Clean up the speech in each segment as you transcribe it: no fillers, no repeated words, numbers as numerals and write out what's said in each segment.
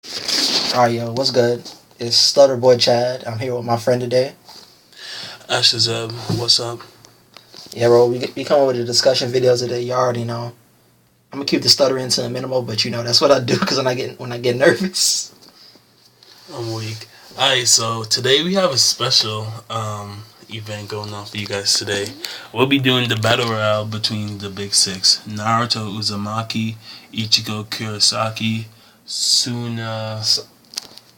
Alright, yo, what's good? It's Stutter Boy Chad. I'm here with my friend today. Ashazab, what's up? Yeah, bro, we come up with a discussion video today. You already know. I'm gonna keep the stuttering to a minimum, but that's what I do because when I get nervous. I'm weak. Alright, so today we have a special event going on for you guys today. We'll be doing the battle royale between the big six: Naruto Uzumaki, Ichigo Kurosaki, Tsuna.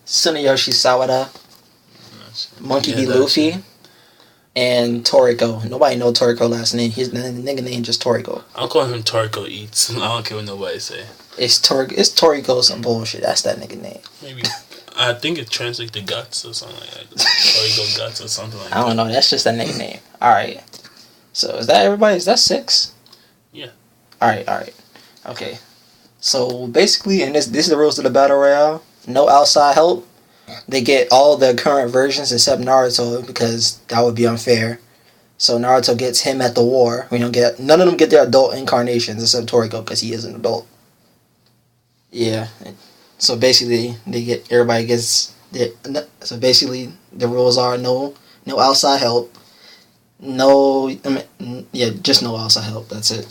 Tsunayoshi Sawada, Monkey D. Luffy, and Toriko. Nobody know Toriko last name. His nigga name just Toriko. I'll call him Toriko Eats. I don't care what nobody say. It's Toriko some bullshit. That's that nigga name. Maybe. I think it translates to guts or something like that. Toriko guts or something like that. I don't know. That's just a nickname. Alright. So is that everybody? Is that 6? Yeah. Alright. Okay. So basically, and this is the rules of the battle royale. No outside help. They get all the current versions except Naruto because that would be unfair. So Naruto gets him at the war. We don't get none of them get their adult incarnations except Toriko because he is an adult. Yeah. So basically, everybody gets. So basically, the rules are no outside help. Just no outside help. That's it.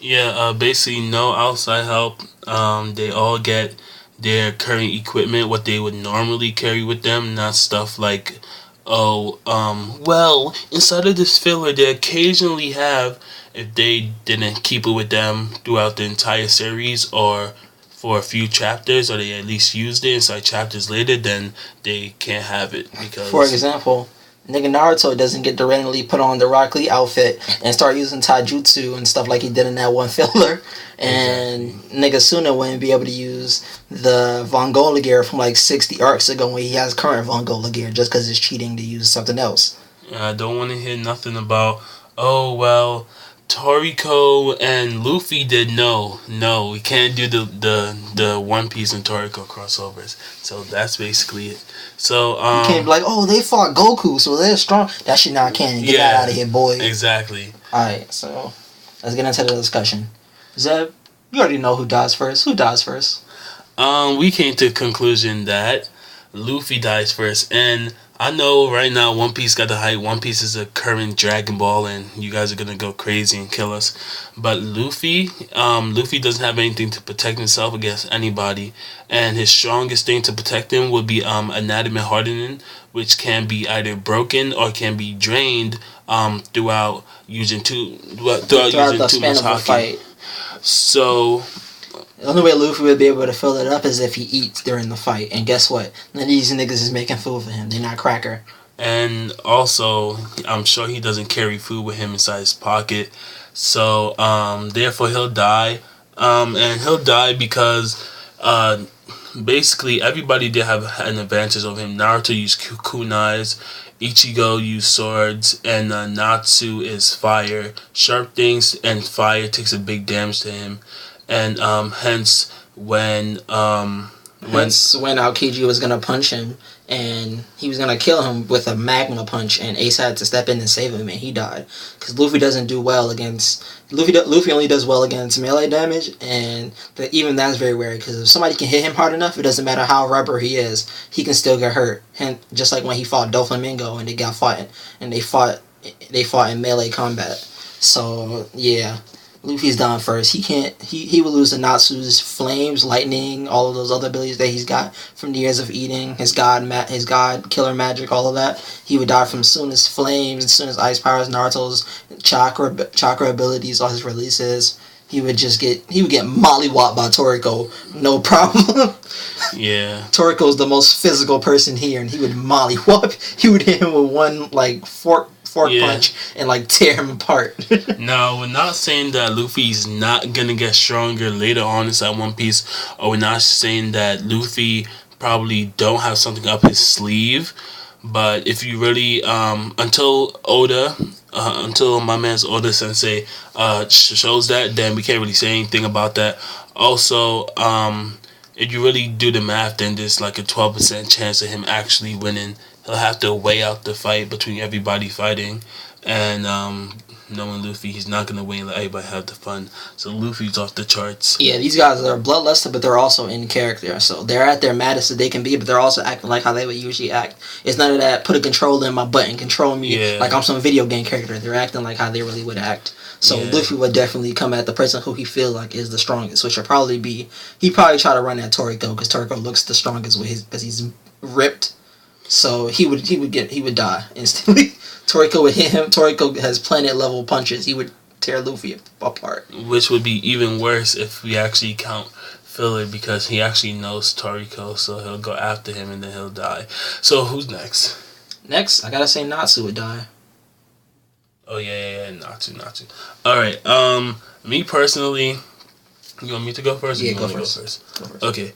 Yeah. Basically, no outside help. They all get their current equipment, what they would normally carry with them, not stuff like, inside of this filler they occasionally have, if they didn't keep it with them throughout the entire series or for a few chapters, or they at least used it inside chapters later, then they can't have it because... For example, nigga Naruto doesn't get to randomly put on the Rock Lee outfit and start using taijutsu and stuff like he did in that one filler. And nigga Tsuna wouldn't be able to use the Von Gola gear from like 60 arcs ago when he has current Von Gola gear just because it's cheating to use something else. I don't want to hear nothing about, Toriko and Luffy did no, we can't do the One Piece and Toriko crossovers. So that's basically it. So you can't be like, they fought Goku, so they're strong. That shit not canon. Get that out of here, boy. Exactly. Alright, so let's get into the discussion. Zeb, you already know who dies first. Who dies first? We came to the conclusion that Luffy dies first, and I know right now One Piece got the hype. One Piece is a current Dragon Ball, and you guys are gonna go crazy and kill us. But Luffy doesn't have anything to protect himself against anybody, and his strongest thing to protect him would be anatomy hardening, which can be either broken or can be drained throughout using too much haki. So the only way Luffy would be able to fill it up is if he eats during the fight. And guess what? None of these niggas is making food for him. They're not cracker. And also, I'm sure he doesn't carry food with him inside his pocket. So, therefore he'll die. And he'll die because, basically everybody did have an advantage over him. Naruto used kunais. Ichigo used swords, and Natsu is fire. Sharp things and fire takes a big damage to him. And hence when Aokiji was gonna punch him and he was gonna kill him with a magma punch, and Ace had to step in and save him, and he died because Luffy doesn't do well against Luffy only does well against melee damage, and even that's very rare because if somebody can hit him hard enough, it doesn't matter how rubber he is, he can still get hurt. And just like when he fought Doflamingo and they fought in melee combat. So yeah. Luffy's done first. He will lose the Natsu's flames, lightning, all of those other abilities that he's got from the years of eating, his god killer magic, all of that. He would die from Tsuna's flames, Tsuna's ice powers, Naruto's chakra abilities, all his releases. He would get mollywopped by Toriko, no problem. Yeah. Toriko's the most physical person here, and he would mollywop. He would hit him with one fork punch and tear him apart. No, we're not saying that Luffy's not gonna get stronger later on inside One Piece, or we're not saying that Luffy probably don't have something up his sleeve. But if you really until my man's Oda Sensei shows that, then we can't really say anything about that. Also, if you really do the math, then there's like a 12% chance of him actually winning. He'll have to weigh out the fight between everybody fighting, and knowing Luffy, he's not gonna win. Let everybody have the fun. So Luffy's off the charts. Yeah, these guys are bloodlusted, but they're also in character. So they're at their maddest that they can be, but they're also acting like how they would usually act. It's none of that put a controller in my butt and control me like I'm some video game character. They're acting like how they really would act. So Luffy would definitely come at the person who he feels like is the strongest, which would probably be he'd probably try to run at Toriko because Toriko looks the strongest with his because he's ripped. So he would die instantly. Toriko would hit him. Toriko has planet level punches. He would tear Luffy apart. Which would be even worse if we actually count filler because he actually knows Toriko, so he'll go after him and then he'll die. So who's next? Next, I gotta say Natsu would die. Oh yeah, Natsu. Alright, me personally, you want me to go first? Yeah, go first. Okay.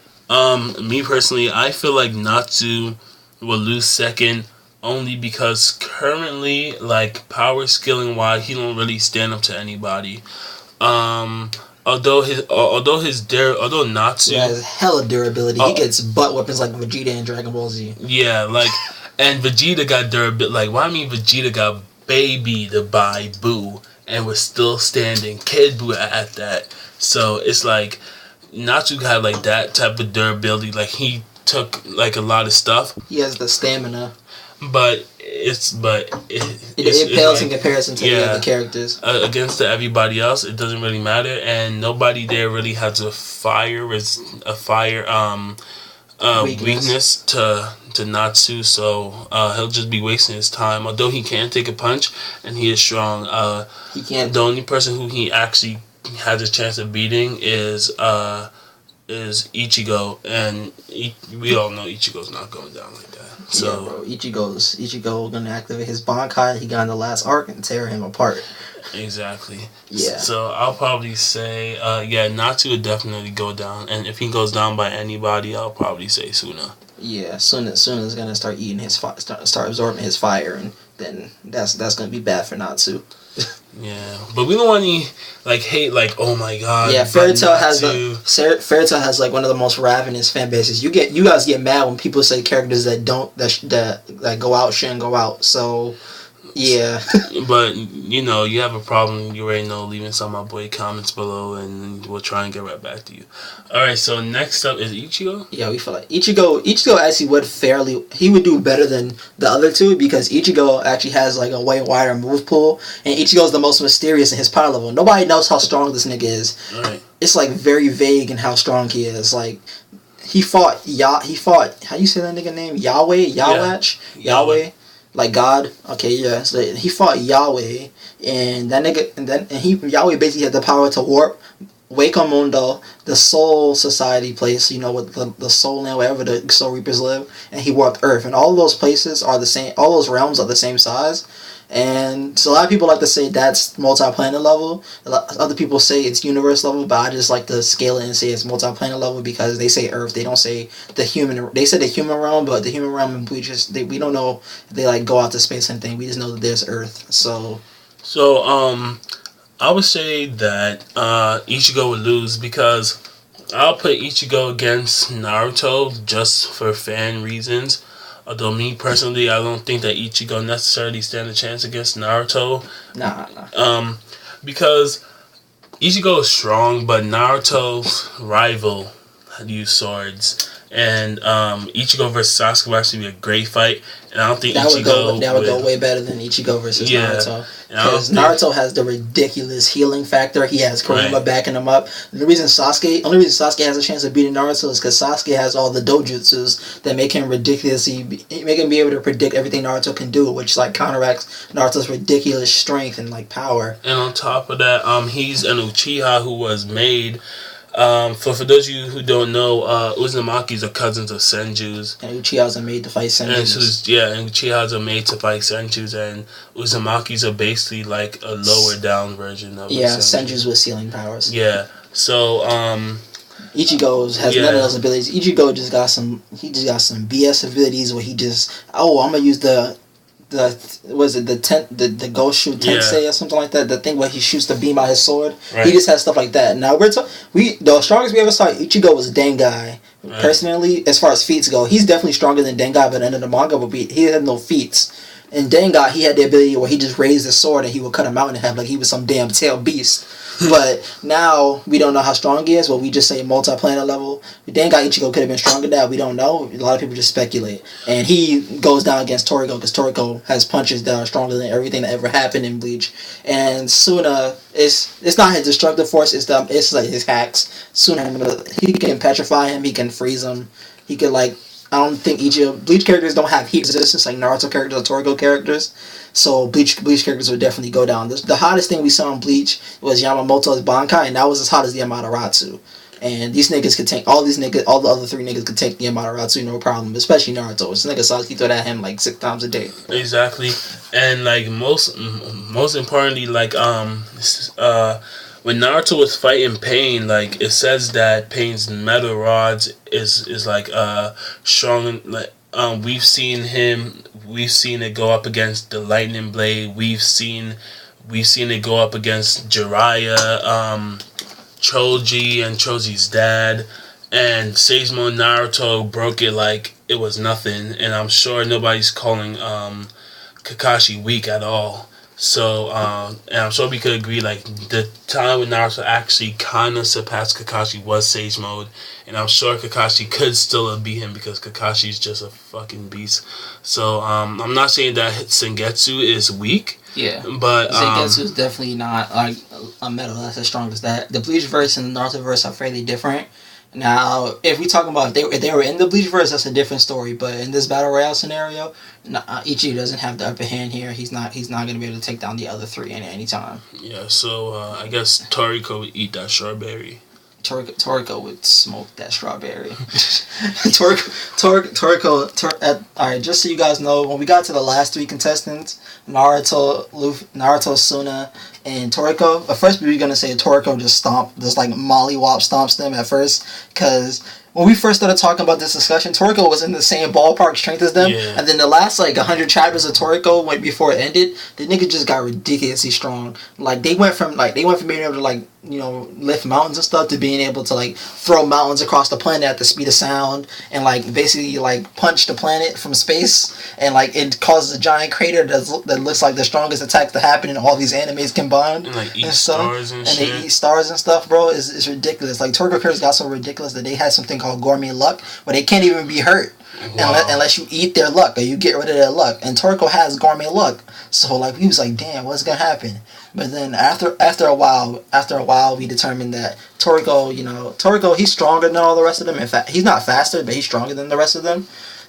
Me personally, I feel like Natsu will lose second only because currently, like, power skilling wise, he don't really stand up to anybody. Although Natsu has hella durability, he gets butt weapons like Vegeta in Dragon Ball Z. Yeah, like, and Vegeta got durability. Like, why I mean Vegeta got babied by Boo and was still standing, Kid Boo at that. So it's like Natsu had like that type of durability. Like he took like a lot of stuff. He has the stamina. But it pales like, in comparison to the other characters. Against everybody else, it doesn't really matter, and nobody there really has a fire weakness to Natsu, so he'll just be wasting his time. Although he can take a punch and he is strong, he can't. The only person who he actually has a chance of beating is Ichigo, and we all know Ichigo's not going down like that. So yeah, bro, Ichigo gonna activate his Bankai. He got in the last arc and tear him apart. Exactly. Yeah. So I'll probably say, Natsu would definitely go down, and if he goes down by anybody, I'll probably say Tsuna. Yeah, Tsuna's gonna start eating his start absorbing his fire, and then that's gonna be bad for Natsu. Yeah, but we don't want any hate oh my god. Yeah, Fairy Tail has like one of the most ravenous fan bases. You guys get mad when people say characters that go out shouldn't go out. So yeah. But you have a problem. You already know. Leaving some of my boy comments below, and we'll try and get right back to you. All right. So next up is Ichigo. Yeah, we feel like Ichigo actually would do better than the other two because Ichigo actually has like a way wider move pool, and Ichigo's the most mysterious in his power level. Nobody knows how strong this nigga is. All right. It's like very vague in how strong he is. Like he fought how do you say that nigga name? Yahweh. Like God, okay, yeah. So he fought Yahweh, and that nigga, Yahweh basically had the power to warp Waco Mundo, the Soul Society place, with the Soul Land, wherever the Soul Reapers live, and he warped Earth, and all those places are the same. All those realms are the same size, and so a lot of people like to say that's multi-planet level. Other people say it's universe level, but I just like to scale it and say it's multi-planet level because they say Earth, they don't say the human. They said the human realm, but the human realm we don't know if they go out to space and anything. We just know that there's Earth. So I would say that Ichigo would lose because I'll put Ichigo against Naruto just for fan reasons. Although me personally, I don't think that Ichigo necessarily stand a chance against Naruto. Nah. Because Ichigo is strong, but Naruto's rival used swords. And Ichigo versus Sasuke would actually be a great fight. And I don't think that would go way better than Ichigo versus Naruto. Because Naruto has the ridiculous healing factor. He has Kurama backing him up. The only reason Sasuke has a chance of beating Naruto is because Sasuke has all the dojutsus that make him be able to predict everything Naruto can do, which counteracts Naruto's ridiculous strength and power. And on top of that, he's an Uchiha who was made. For those of you who don't know, Uzumaki's are cousins of Senjus. And Uchihas are made to fight Senjus. And Uchihas are made to fight Senjus, and Uzumaki's are basically like a lower down version of Senjus with sealing powers. Yeah. So Ichigo has none of those abilities. Ichigo just got some BS abilities where he just I'm gonna use the ghost shoot tensei or something like that, the thing where he shoots the beam out his sword. Right. He just has stuff like that. Now the strongest we ever saw Ichigo was Dengai. Right. Personally, as far as feats go, he's definitely stronger than Dengai, but in the manga he had no feats. And Dengat, he had the ability where he just raised his sword and he would cut him out in half like he was some damn tail beast. But now we don't know how strong he is. Well, we just say multi-planet level. Dengat Ichigo could have been stronger than that. We don't know. A lot of people just speculate. And he goes down against Toriko because Toriko has punches that are stronger than everything that ever happened in Bleach. And Tsuna, it's not his destructive force. It's like his hacks. Tsuna, he can petrify him. He can freeze him. He could like. I don't think Bleach characters don't have heat resistance like Naruto characters or Toriko characters. So Bleach characters would definitely go down. The hottest thing we saw in Bleach was Yamamoto's Bankai, and that was as hot as the Amaterasu. And these niggas could tank, all the other 3 niggas could tank the Amaterasu, no problem, especially Naruto. This nigga Sasuke throw at him like 6 times a day. Exactly. And like most importantly, like when Naruto was fighting Pain, like it says that Pain's metal rods is like strong. Like we've seen it go up against the Lightning Blade. We've seen it go up against Jiraiya, Choji, and Choji's dad. And Seismo and Naruto broke it like it was nothing. And I'm sure nobody's calling Kakashi weak at all. So, and I'm sure we could agree, like, the time when Naruto actually kind of surpassed Kakashi was Sage Mode. And I'm sure Kakashi could still beat him because Kakashi's just a fucking beast. So, I'm not saying that Sengetsu is weak. Yeah. But, Sengetsu is definitely not, like, a metal that's as strong as that. The Bleach verse and the Naruto verse are fairly different. Now, if we talk about if they were in the Bleach verse, that's a different story. But in this battle royale scenario, Ichigo doesn't have the upper hand here. He's not going to be able to take down the other 3 at any time. Yeah. So I guess Toriko would eat that strawberry. Toriko would smoke that strawberry. Toriko. All right, just so you guys know, when we got to the last 3 contestants, Naruto, Luffy, Naruto, Tsuna, and Toriko. At first, we were gonna say Toriko just like mollywop stomps them at first, because when we first started talking about this discussion, Toriko was in the same ballpark strength as them, and then the last like 100 chapters of Toriko went before it ended. The nigga just got ridiculously strong. Like they went from being able to like lift mountains and stuff to being able to like throw mountains across the planet at the speed of sound and like basically like punch the planet from space, and like it causes a giant crater that looks like the strongest attacks to happen in all these animes combined. And like eat stars and shit. They eat stars and stuff, bro. It's ridiculous. Like Toriko characters got so ridiculous that they had something called gourmet luck, where they can't even be hurt unless you eat their luck or you get rid of their luck. And Toriko has gourmet luck, so like we was like, damn, what's gonna happen? But then after a while, we determined that Toriko, he's stronger than all the rest of them. In fact, he's not faster, but he's stronger than the rest of them.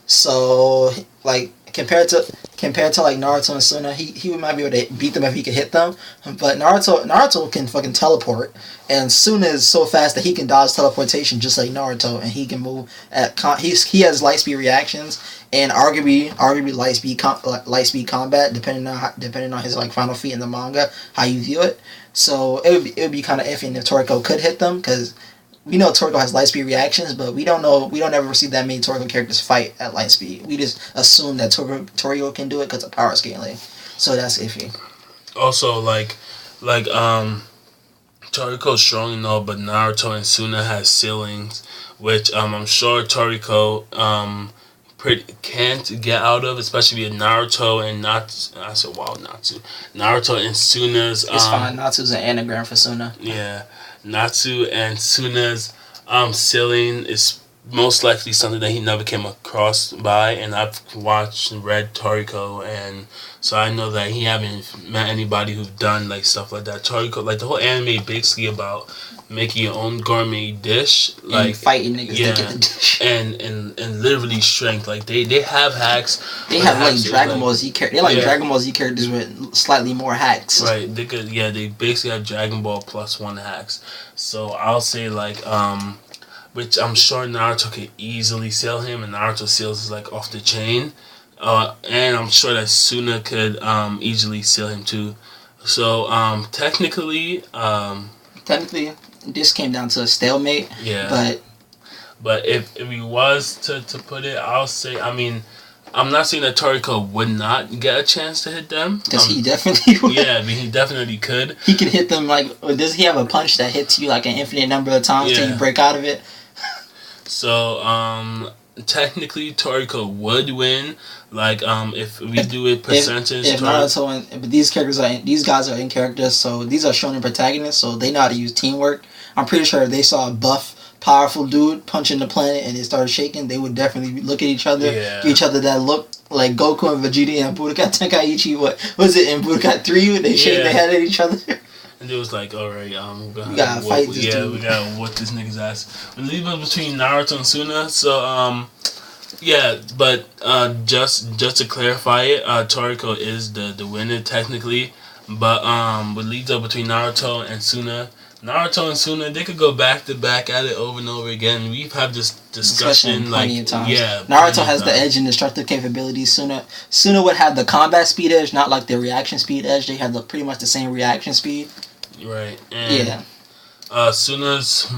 So like compared to like Naruto and Tsuna, he might be able to beat them if he could hit them. But Naruto can fucking teleport, and Tsuna is so fast that he can dodge teleportation just like Naruto, and he can move he has light speed reactions and arguably light speed combat depending on his like final feat in the manga, how you view it. So it would be kind of iffy if Toriko could hit them, because we know Toriko has light speed reactions, but we don't ever see that many Toriko characters fight at light speed. We just assume that Toriko can do it because of power scaling. So that's iffy. Also, like Toriko's strong and all, but Naruto and Tsuna has ceilings, which I'm sure Toriko can't get out of, especially with Naruto and Natsu. I said, wow, Natsu. Naruto and Tsuna's. It's fine. Natsu's an anagram for Tsuna. Yeah. Natsu and Tsuna's ceiling is most likely something that he never came across by, and I've watched and read Toriko, and so I know that he haven't met anybody who've done like stuff like that. Toriko, like the whole anime basically about making your own gourmet dish, like and fighting niggas that get the dish, and literally strength. Like they have hacks. They have like Dragon Ball Z characters. They're like Dragon Ball Z characters with slightly more hacks. Right. They basically have Dragon Ball +1 hacks. So I'll say like which I'm sure Naruto could easily sell him, and Naruto sales is like off the chain. And I'm sure that Tsuna could easily sell him too. So technically, this came down to a stalemate. Yeah. But if we was to put it, I'll say, I mean, I'm not saying that Toriko would not get a chance to hit them. Because he definitely would. Yeah, I mean, he definitely could. He can hit them like, does he have a punch that hits you like an infinite number of times till you break out of it? So, technically Toriko would win. Like if we do it percentage. If Naruto but these guys are in characters, so these are shonen protagonists, so they know how to use teamwork. I'm pretty sure if they saw a buff, powerful dude punching the planet and it started shaking, they would definitely look at each other, give each other that look like Goku and Vegeta and Budokai Tenkaichi. What was it in Budokai 3? They shake their head at each other. And it was like, alright, we gotta fight this dude. We gotta whoop this nigga's ass. We leave it between Naruto and Tsuna. So yeah, but just to clarify it, Toriko is the winner technically. But what leads up between Naruto and Tsuna. Naruto and Tsuna, they could go back to back at it over and over again. We've had this discussion like times. Yeah, Naruto has the edge in destructive capabilities. Tsuna would have the combat speed edge, not like the reaction speed edge. They have pretty much the same reaction speed. Right. And Tsuna's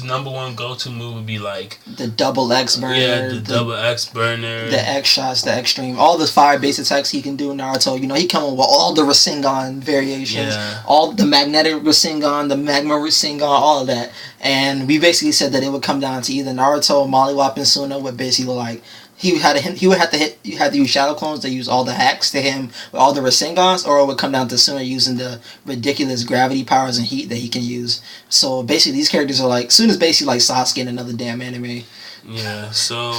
number one go-to move would be like the double X burner. Yeah, the double X burner. The X shots, the extreme, all the fire base attacks he can do. Naruto, he come with all the Rasengan variations, all the magnetic Rasengan, the magma Rasengan, all of that. And we basically said that it would come down to either Naruto, Mollywop, and Tsuna would basically like. You had to use shadow clones that use all the hacks to hit him with all the Rasengans, or it would come down to Tsuna using the ridiculous gravity powers and heat that he can use. So basically, these characters are like Tsuna's basically like Sasuke in another damn anime. Yeah. So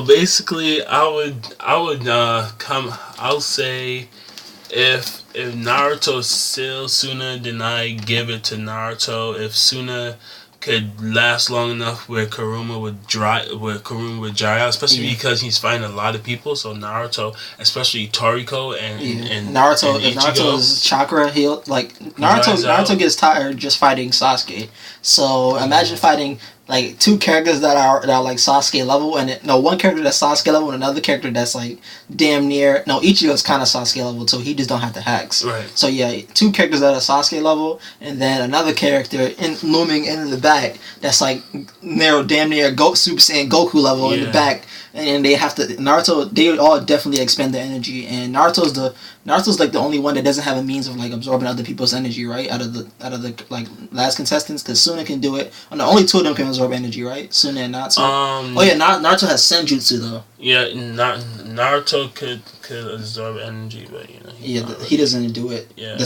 basically, I'll say if Naruto steals Tsuna, then I give it to Naruto. If Tsuna could last long enough where Kuruma would dry out, especially because he's fighting a lot of people. So Naruto, especially Toriko and Naruto, and if Naruto's chakra healed, like Naruto gets tired just fighting Sasuke. So imagine fighting like two characters that are like Sasuke level, and one character that's Sasuke level and another character that's like damn near. No, Ichigo's kind of Sasuke level too. He just don't have the hacks. Right. So yeah, two characters that are Sasuke level, and then another character looming in the back that's like damn near Super Saiyan Goku level in the back, and they have to Naruto. They all definitely expend their energy, and Naruto's like the only one that doesn't have a means of like absorbing other people's energy, right? Out of the like last contestants, because Tsuna can do it. And the only two of them can absorb energy, right? Tsuna and Natsu. Naruto has Senjutsu though. Yeah, Naruto could absorb energy, but he doesn't do it. Yeah,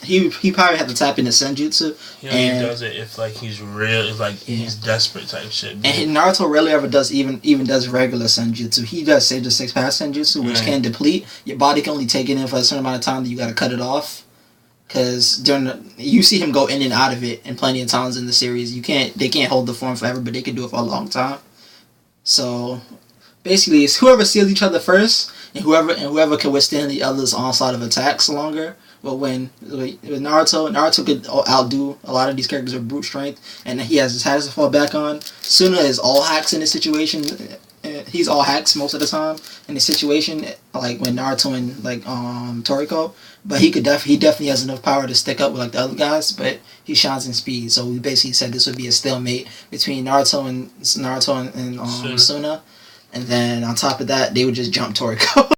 he probably had to tap into Senjutsu. He only does it if like he's real, if like he's desperate type shit. And Naruto rarely ever does even does regular Senjutsu. He does Sage of Six Paths Senjutsu, which can deplete. Your body can only take it in for a certain amount of time that you got to cut it off. Because you see him go in and out of it in plenty of times in the series. They can't hold the form forever, but they can do it for a long time. So basically, it's whoever seals each other first, and whoever can withstand the other's onslaught of attacks longer. But with Naruto could outdo a lot of these characters with brute strength, and he has his hacks to fall back on. Tsuna is all hacks in this situation. He's all hacks most of the time in the situation, like when Naruto and like Toriko. But he definitely has enough power to stick up with like the other guys. But he shines in speed, so we basically said this would be a stalemate between Naruto and Tsuna. And then on top of that, they would just jump Toriko.